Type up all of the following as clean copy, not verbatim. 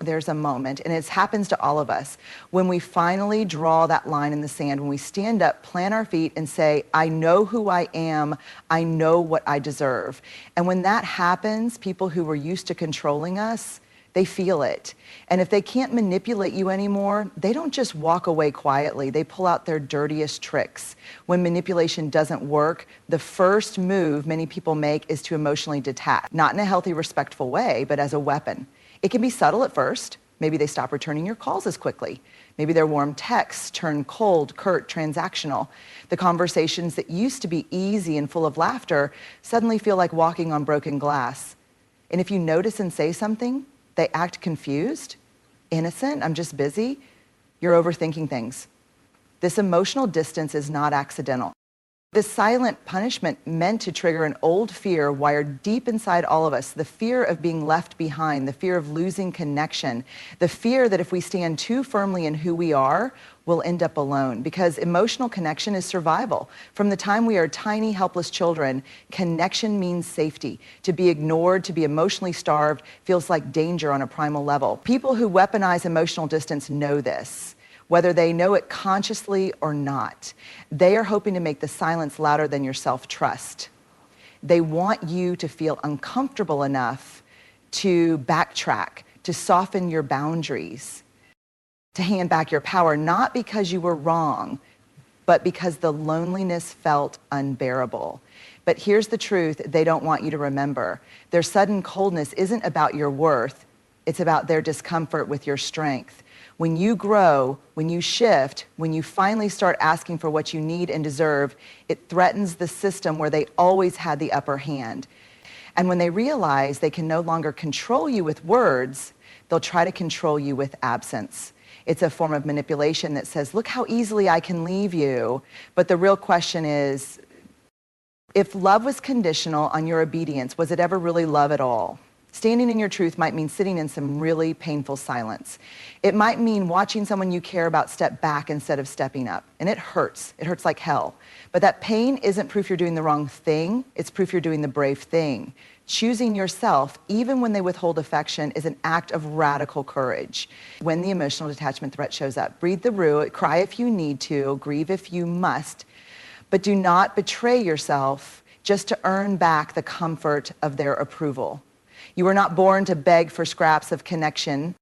There's a moment, and it happens to all of us, when we finally draw that line in the sand, when we stand up, plant our feet, and say, I know who I am, I know what I deserve. And when that happens, people who were used to controlling us, they feel it. And if they can't manipulate you anymore, they don't just walk away quietly. They pull out their dirtiest tricks. When manipulation doesn't work, the first move many people make is to emotionally detach, not in a healthy, respectful way, but as a weapon. It can be subtle at first. Maybe they stop returning your calls as quickly. Maybe their warm texts turn cold, curt, transactional. The conversations that used to be easy and full of laughter suddenly feel like walking on broken glass. And if you notice and say something, they act confused, innocent, I'm just busy, you're overthinking things. This emotional distance is not accidental. This silent punishment meant to trigger an old fear wired deep inside all of us, the fear of being left behind, the fear of losing connection, the fear that if we stand too firmly in who we are, we'll end up alone, because emotional connection is survival. From the time we are tiny, helpless children, connection means safety. To be ignored, to be emotionally starved, feels like danger on a primal level. People who weaponize emotional distance know this, whether they know it consciously or not. They are hoping to make the silence louder than your self-trust. They want you to feel uncomfortable enough to backtrack, to soften your boundaries, to hand back your power, not because you were wrong, but because the loneliness felt unbearable. But here's the truth they don't want you to remember. Their sudden coldness isn't about your worth, it's about their discomfort with your strength. When you grow, when you shift, when you finally start asking for what you need and deserve, it threatens the system where they always had the upper hand. And when they realize they can no longer control you with words, they'll try to control you with absence. It's a form of manipulation that says, look how easily I can leave you. But the real question is, if love was conditional on your obedience, was it ever really love at all? Standing in your truth might mean sitting in some really painful silence. It might mean watching someone you care about step back instead of stepping up. And it hurts. It hurts like hell. But that pain isn't proof you're doing the wrong thing. It's proof you're doing the brave thing. Choosing yourself, even when they withhold affection, is an act of radical courage. When the emotional detachment threat shows up, breathe through it, cry if you need to, grieve if you must, but do not betray yourself just to earn back the comfort of their approval. You were not born to beg for scraps of connection.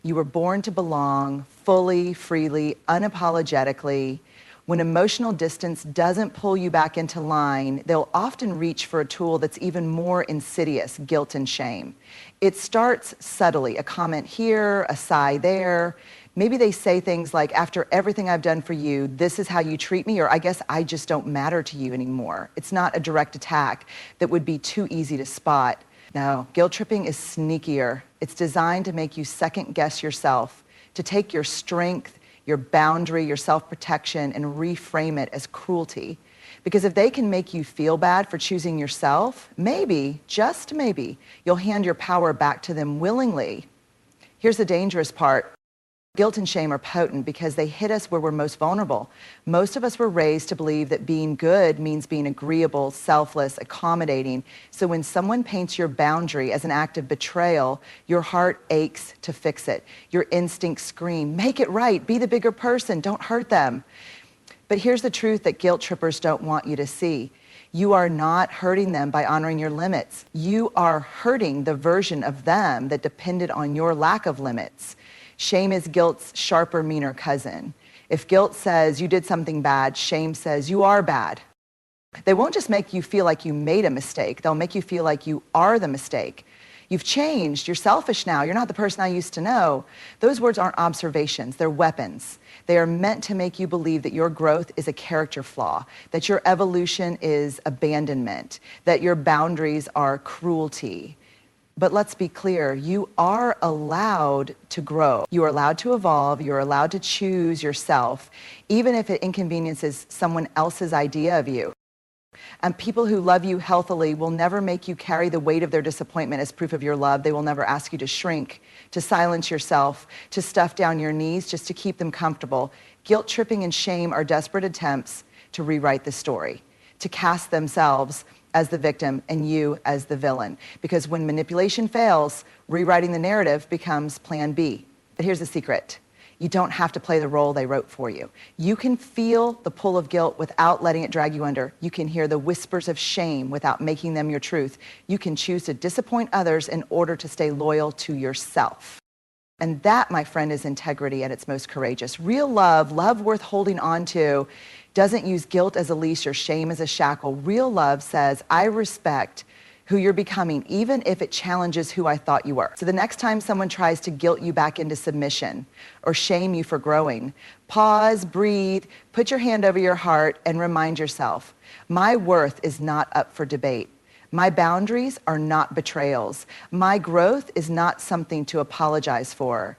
You were born to belong fully, freely, unapologetically. When emotional distance doesn't pull you back into line, they'll often reach for a tool that's even more insidious, guilt and shame. It starts subtly, a comment here, a sigh there. Maybe they say things like, after everything I've done for you, this is how you treat me, or I guess I just don't matter to you anymore. It's not a direct attack that would be too easy to spot. No, guilt tripping is sneakier. It's designed to make you second guess yourself, to take your strength, your boundary, your self-protection, and reframe it as cruelty. Because if they can make you feel bad for choosing yourself, maybe, just maybe, you'll hand your power back to them willingly. Here's the dangerous part. Guilt and shame are potent because they hit us where we're most vulnerable. Most of us were raised to believe that being good means being agreeable, selfless, accommodating. So when someone paints your boundary as an act of betrayal, your heart aches to fix it. Your instincts scream, make it right, be the bigger person, don't hurt them. But here's the truth that guilt trippers don't want you to see. You are not hurting them by honoring your limits. You are hurting the version of them that depended on your lack of limits. Shame is guilt's sharper, meaner cousin. If guilt says you did something bad, shame says you are bad. They won't just make you feel like you made a mistake. They'll make you feel like you are the mistake. You've changed. You're selfish now. You're not the person I used to know. Those words aren't observations. They're weapons. They are meant to make you believe that your growth is a character flaw, that your evolution is abandonment, that your boundaries are cruelty. But let's be clear, you are allowed to grow. You are allowed to evolve. You're allowed to choose yourself, even if it inconveniences someone else's idea of you. And people who love you healthily will never make you carry the weight of their disappointment as proof of your love. They will never ask you to shrink, to silence yourself, to stuff down your knees just to keep them comfortable. Guilt tripping and shame are desperate attempts to rewrite the story, to cast themselves as the victim and you as the villain. Because when manipulation fails, rewriting the narrative becomes plan B. But here's the secret. You don't have to play the role they wrote for you. You can feel the pull of guilt without letting it drag you under. You can hear the whispers of shame without making them your truth. You can choose to disappoint others in order to stay loyal to yourself. And that, my friend, is integrity at its most courageous. Real love, love worth holding on to, doesn't use guilt as a leash or shame as a shackle. Real love says, I respect who you're becoming, even if it challenges who I thought you were. So the next time someone tries to guilt you back into submission or shame you for growing, pause, breathe, put your hand over your heart and remind yourself, my worth is not up for debate. My boundaries are not betrayals. My growth is not something to apologize for.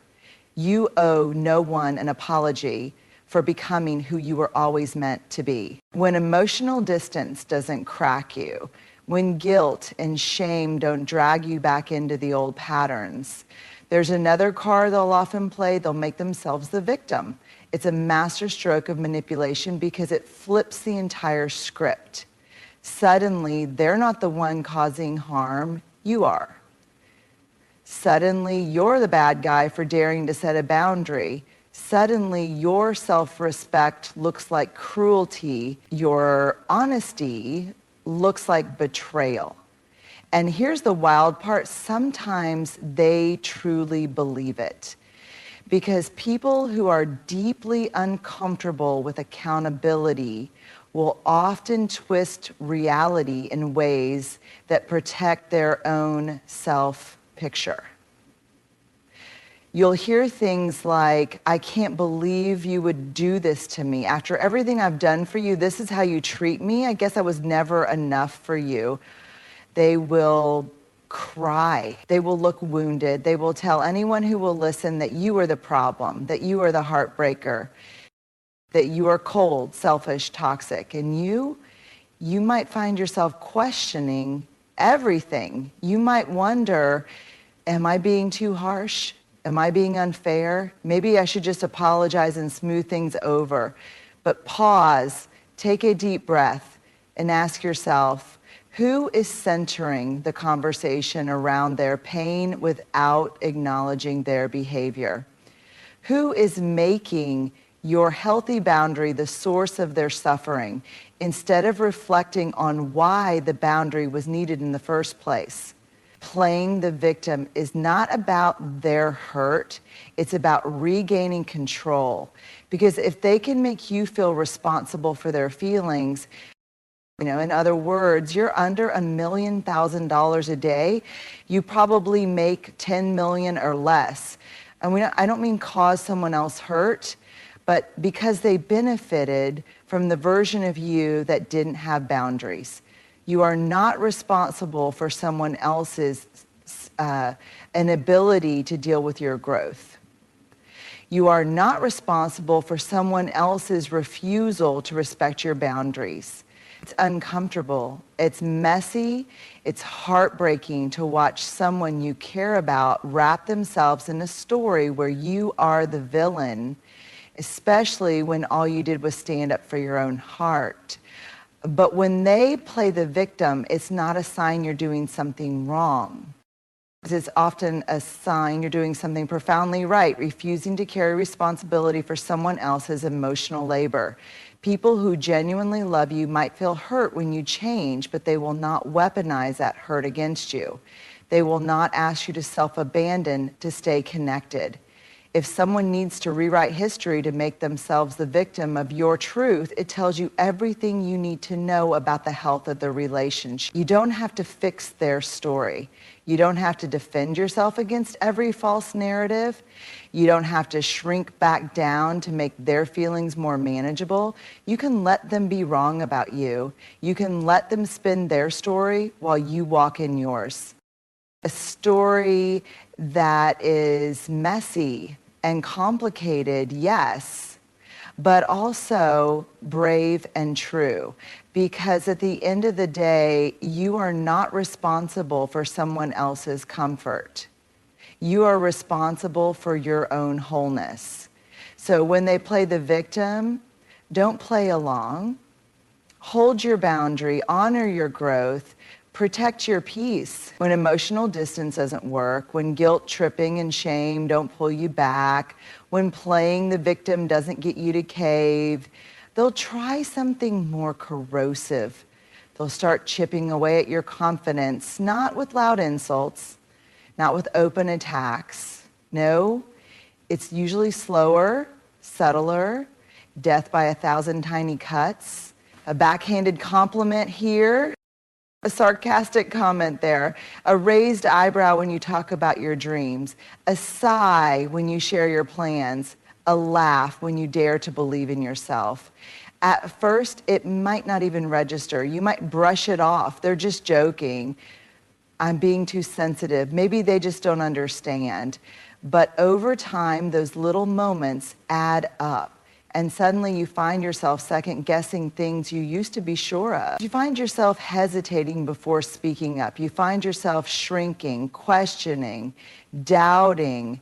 You owe no one an apology for becoming who you were always meant to be. When emotional distance doesn't crack you, when guilt and shame don't drag you back into the old patterns, there's another card they'll often play. They'll make themselves the victim. It's a masterstroke of manipulation because it flips the entire script. Suddenly, they're not the one causing harm, you are. Suddenly, you're the bad guy for daring to set a boundary. Suddenly, your self-respect looks like cruelty. Your honesty looks like betrayal. And here's the wild part. Sometimes they truly believe it. Because people who are deeply uncomfortable with accountability will often twist reality in ways that protect their own self-picture. You'll hear things like, I can't believe you would do this to me. After everything I've done for you, this is how you treat me? I guess I was never enough for you. They will cry. They will look wounded. They will tell anyone who will listen that you are the problem, that you are the heartbreaker, that you are cold, selfish, toxic. And you might find yourself questioning everything. You might wonder, am I being too harsh? Am I being unfair? Maybe I should just apologize and smooth things over. But pause, take a deep breath, and ask yourself, who is centering the conversation around their pain without acknowledging their behavior? Who is making your healthy boundary the source of their suffering instead of reflecting on why the boundary was needed in the first place? Playing the victim is not about their hurt, it's about regaining control. Because if they can make you feel responsible for their feelings, in other words, you're under $1 million a day, you probably make 10 million or less. And I don't mean cause someone else hurt, but because they benefited from the version of you that didn't have boundaries. You are not responsible for someone else's inability to deal with your growth. You are not responsible for someone else's refusal to respect your boundaries. It's uncomfortable, it's messy, it's heartbreaking to watch someone you care about wrap themselves in a story where you are the villain, especially when all you did was stand up for your own heart. But when they play the victim, it's not a sign you're doing something wrong. It's often a sign you're doing something profoundly right, refusing to carry responsibility for someone else's emotional labor. People who genuinely love you might feel hurt when you change, but they will not weaponize that hurt against you. They will not ask you to self-abandon to stay connected. If someone needs to rewrite history to make themselves the victim of your truth, it tells you everything you need to know about the health of the relationship. You don't have to fix their story. You don't have to defend yourself against every false narrative. You don't have to shrink back down to make their feelings more manageable. You can let them be wrong about you. You can let them spin their story while you walk in yours. A story that is messy and complicated, yes, but also brave and true. Because at the end of the day, you are not responsible for someone else's comfort. You are responsible for your own wholeness. So when they play the victim, don't play along. Hold your boundary, honor your growth, protect your peace. When emotional distance doesn't work, when guilt, tripping, and shame don't pull you back, when playing the victim doesn't get you to cave, they'll try something more corrosive. They'll start chipping away at your confidence, not with loud insults, not with open attacks. No, it's usually slower, subtler, death by 1,000 tiny cuts, a backhanded compliment here, a sarcastic comment there, a raised eyebrow when you talk about your dreams, a sigh when you share your plans, a laugh when you dare to believe in yourself. At first, it might not even register. You might brush it off. They're just joking. I'm being too sensitive. Maybe they just don't understand. But over time, those little moments add up. And suddenly you find yourself second-guessing things you used to be sure of. You find yourself hesitating before speaking up. You find yourself shrinking, questioning, doubting.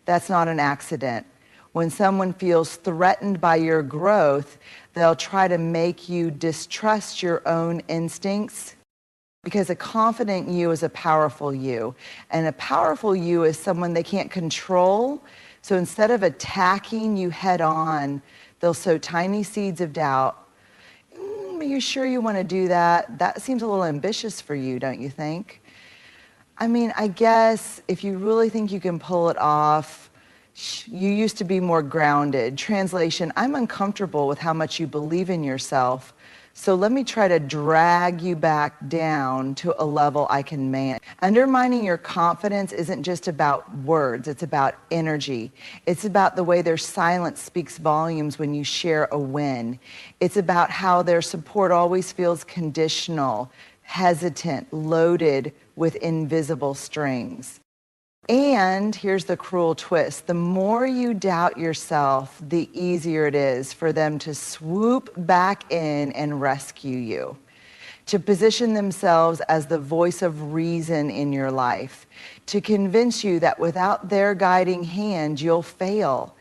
That's not an accident. When someone feels threatened by your growth, they'll try to make you distrust your own instincts, because a confident you is a powerful you. And a powerful you is someone they can't control. So instead of attacking you head on, they'll sow tiny seeds of doubt. Are you sure you want to do that? That seems a little ambitious for you, don't you think? I mean, I guess if you really think you can pull it off, you used to be more grounded. Translation, I'm uncomfortable with how much you believe in yourself, so let me try to drag you back down to a level I can manage. Undermining your confidence isn't just about words, it's about energy. It's about the way their silence speaks volumes when you share a win. It's about how their support always feels conditional, hesitant, loaded with invisible strings. And here's the cruel twist. The more you doubt yourself, the easier it is for them to swoop back in and rescue you, to position themselves as the voice of reason in your life, to convince you that without their guiding hand, you'll fail.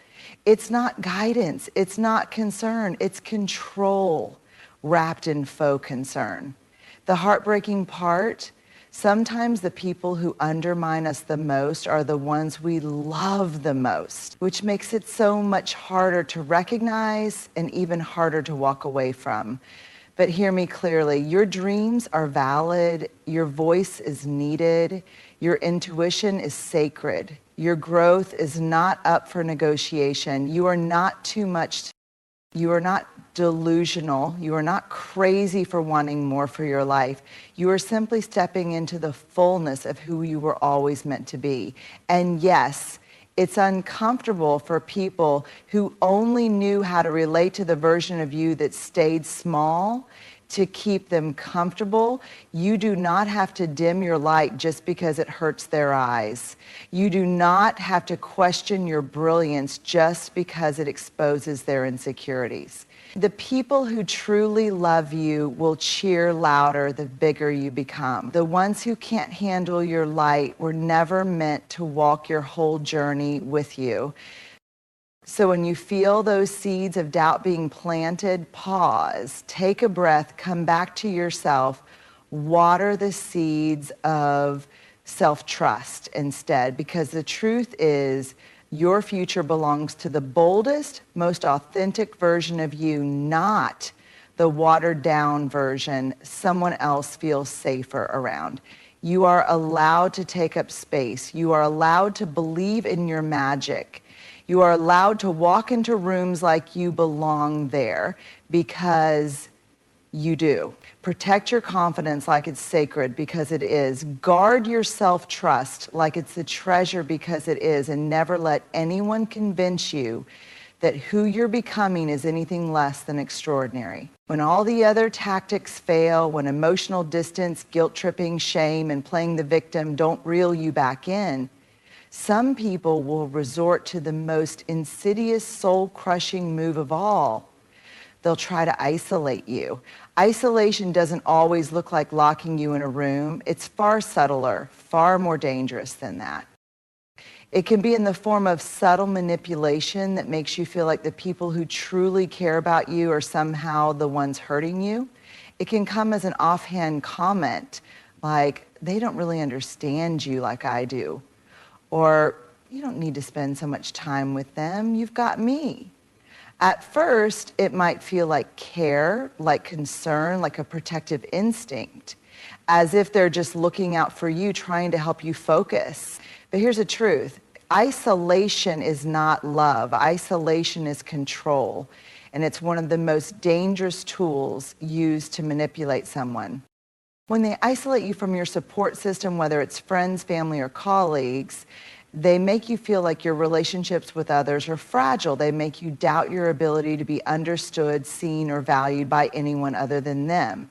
It's not guidance, it's not concern, it's control wrapped in faux concern. The heartbreaking part, sometimes the people who undermine us the most are the ones we love the most, which makes it so much harder to recognize and even harder to walk away from. But hear me clearly, your dreams are valid, your voice is needed, your intuition is sacred, your growth is not up for negotiation, you are not too much. You are not delusional. You are not crazy for wanting more for your life. You are simply stepping into the fullness of who you were always meant to be. And yes, it's uncomfortable for people who only knew how to relate to the version of you that stayed small to keep them comfortable. You do not have to dim your light just because it hurts their eyes. You do not have to question your brilliance just because it exposes their insecurities. The people who truly love you will cheer louder the bigger you become. The ones who can't handle your light were never meant to walk your whole journey with you. So when you feel those seeds of doubt being planted, pause, take a breath, come back to yourself, water the seeds of self-trust instead, because the truth is your future belongs to the boldest, most authentic version of you, not the watered down version someone else feels safer around. You are allowed to take up space. You are allowed to believe in your magic. You are allowed to walk into rooms like you belong there, because you do. Protect your confidence like it's sacred, because it is. Guard your self-trust like it's a treasure, because it is. And never let anyone convince you that who you're becoming is anything less than extraordinary. When all the other tactics fail, when emotional distance, guilt tripping, shame, and playing the victim don't reel you back in, some people will resort to the most insidious, soul-crushing move of all. They'll try to isolate you. Isolation doesn't always look like locking you in a room. It's far subtler, far more dangerous than that. It can be in the form of subtle manipulation that makes you feel like the people who truly care about you are somehow the ones hurting you. It can come as an offhand comment like, they don't really understand you like I do. Or, you don't need to spend so much time with them, you've got me. At first, it might feel like care, like concern, like a protective instinct, as if they're just looking out for you, trying to help you focus. But here's the truth. Isolation is not love. Isolation is control. And it's one of the most dangerous tools used to manipulate someone. When they isolate you from your support system, whether it's friends, family, or colleagues, they make you feel like your relationships with others are fragile. They make you doubt your ability to be understood, seen, or valued by anyone other than them.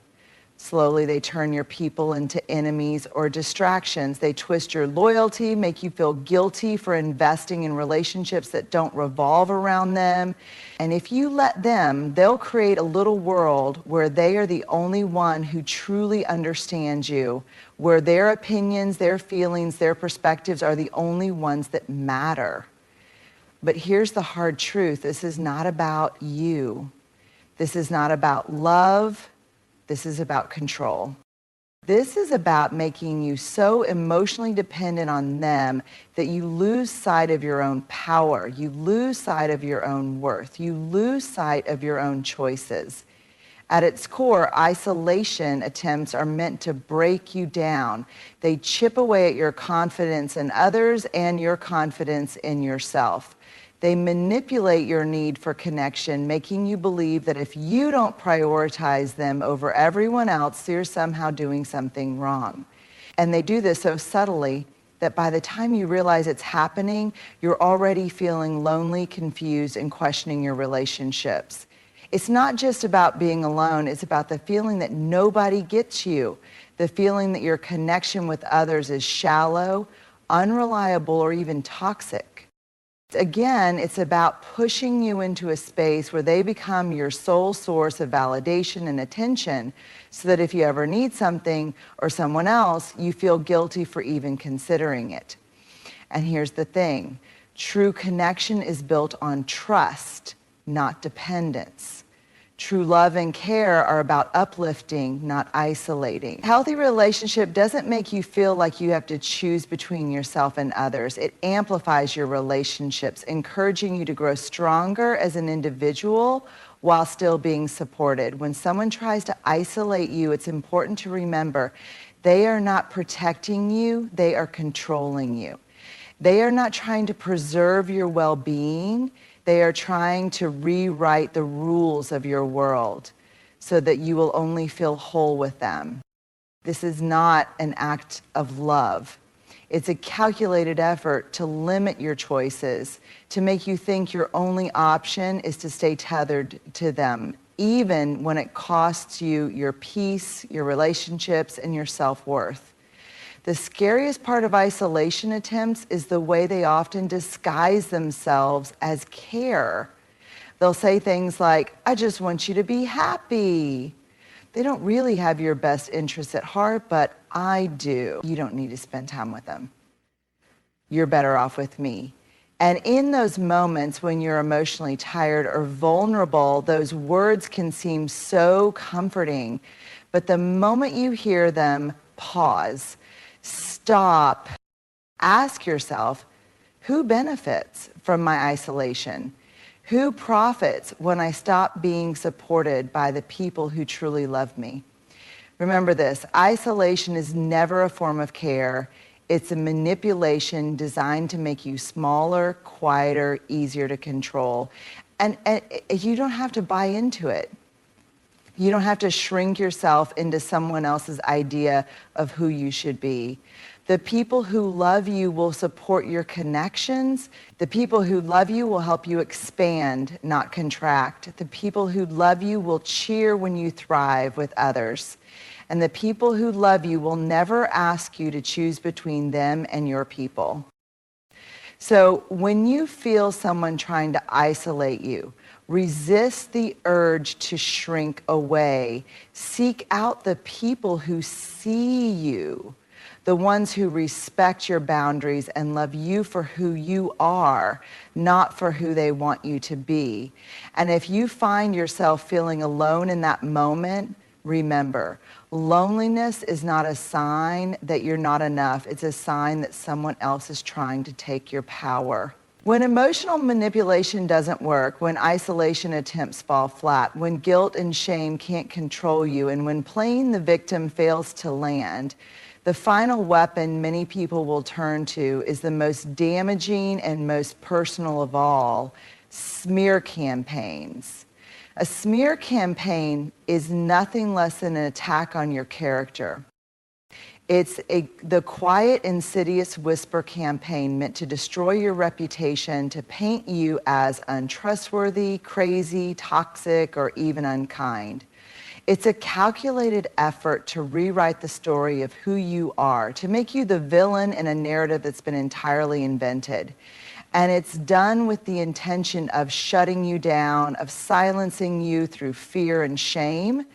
Slowly, they turn your people into enemies or distractions. They twist your loyalty, make you feel guilty for investing in relationships that don't revolve around them. And if you let them, they'll create a little world where they are the only one who truly understands you, where their opinions, their feelings, their perspectives are the only ones that matter. But here's the hard truth. This is not about you. This is not about love. This is about control. This is about making you so emotionally dependent on them that you lose sight of your own power. You lose sight of your own worth. You lose sight of your own choices. At its core, isolation attempts are meant to break you down. They chip away at your confidence in others and your confidence in yourself. They manipulate your need for connection, making you believe that if you don't prioritize them over everyone else, you're somehow doing something wrong. And they do this so subtly that by the time you realize it's happening, you're already feeling lonely, confused, and questioning your relationships. It's not just about being alone, it's about the feeling that nobody gets you, the feeling that your connection with others is shallow, unreliable, or even toxic. Again, it's about pushing you into a space where they become your sole source of validation and attention, so that if you ever need something or someone else, you feel guilty for even considering it. And here's the thing. True connection is built on trust, not dependence. True love and care are about uplifting, not isolating. Healthy relationship doesn't make you feel like you have to choose between yourself and others. It amplifies your relationships, encouraging you to grow stronger as an individual while still being supported. When someone tries to isolate you, it's important to remember they are not protecting you, they are controlling you. They are not trying to preserve your well-being. They are trying to rewrite the rules of your world so that you will only feel whole with them. This is not an act of love. It's a calculated effort to limit your choices, to make you think your only option is to stay tethered to them, even when it costs you your peace, your relationships, and your self-worth. The scariest part of isolation attempts is the way they often disguise themselves as care. They'll say things like, I just want you to be happy. They don't really have your best interests at heart, but I do. You don't need to spend time with them. You're better off with me. And in those moments when you're emotionally tired or vulnerable, those words can seem so comforting. But the moment you hear them, pause. Stop. Ask yourself, who benefits from my isolation? Who profits when I stop being supported by the people who truly love me? Remember this, isolation is never a form of care. It's a manipulation designed to make you smaller, quieter, easier to control. And you don't have to buy into it. You don't have to shrink yourself into someone else's idea of who you should be. The people who love you will support your connections. The people who love you will help you expand, not contract. The people who love you will cheer when you thrive with others. And the people who love you will never ask you to choose between them and your people. So when you feel someone trying to isolate you, resist the urge to shrink away. Seek out the people who see you, the ones who respect your boundaries and love you for who you are, not for who they want you to be. And if you find yourself feeling alone in that moment, Remember, loneliness is not a sign that you're not enough. It's a sign that someone else is trying to take your power. When emotional manipulation doesn't work, when isolation attempts fall flat, when guilt and shame can't control you, and when playing the victim fails to land, the final weapon many people will turn to is the most damaging and most personal of all, smear campaigns. A smear campaign is nothing less than an attack on your character. It's the quiet, insidious whisper campaign meant to destroy your reputation, to paint you as untrustworthy, crazy, toxic, or even unkind. It's a calculated effort to rewrite the story of who you are, to make you the villain in a narrative that's been entirely invented. And it's done with the intention of shutting you down, of silencing you through fear and shame.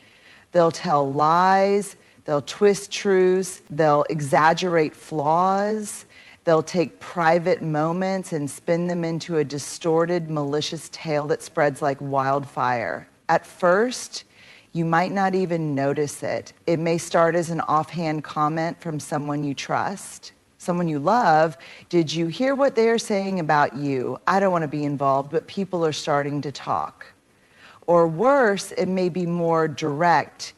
They'll tell lies. They'll twist truths, they'll exaggerate flaws, they'll take private moments and spin them into a distorted, malicious tale that spreads like wildfire. At first, you might not even notice it. It may start as an offhand comment from someone you trust, someone you love. Did you hear what they're saying about you? I don't want to be involved, but people are starting to talk. Or worse, it may be more direct.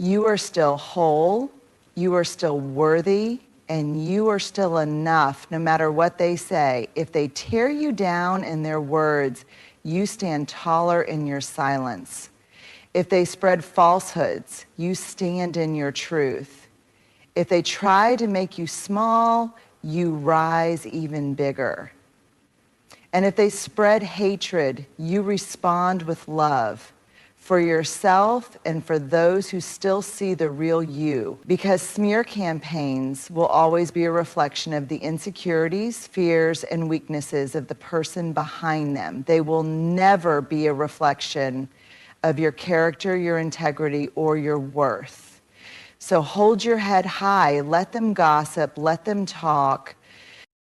You are still whole, you are still worthy, and you are still enough no matter what they say. If they tear you down in their words, you stand taller in your silence. If they spread falsehoods, you stand in your truth. If they try to make you small, you rise even bigger. And if they spread hatred, you respond with love. For yourself and for those who still see the real you. Because smear campaigns will always be a reflection of the insecurities, fears, and weaknesses of the person behind them. They will never be a reflection of your character, your integrity, or your worth. So hold your head high, let them gossip, let them talk,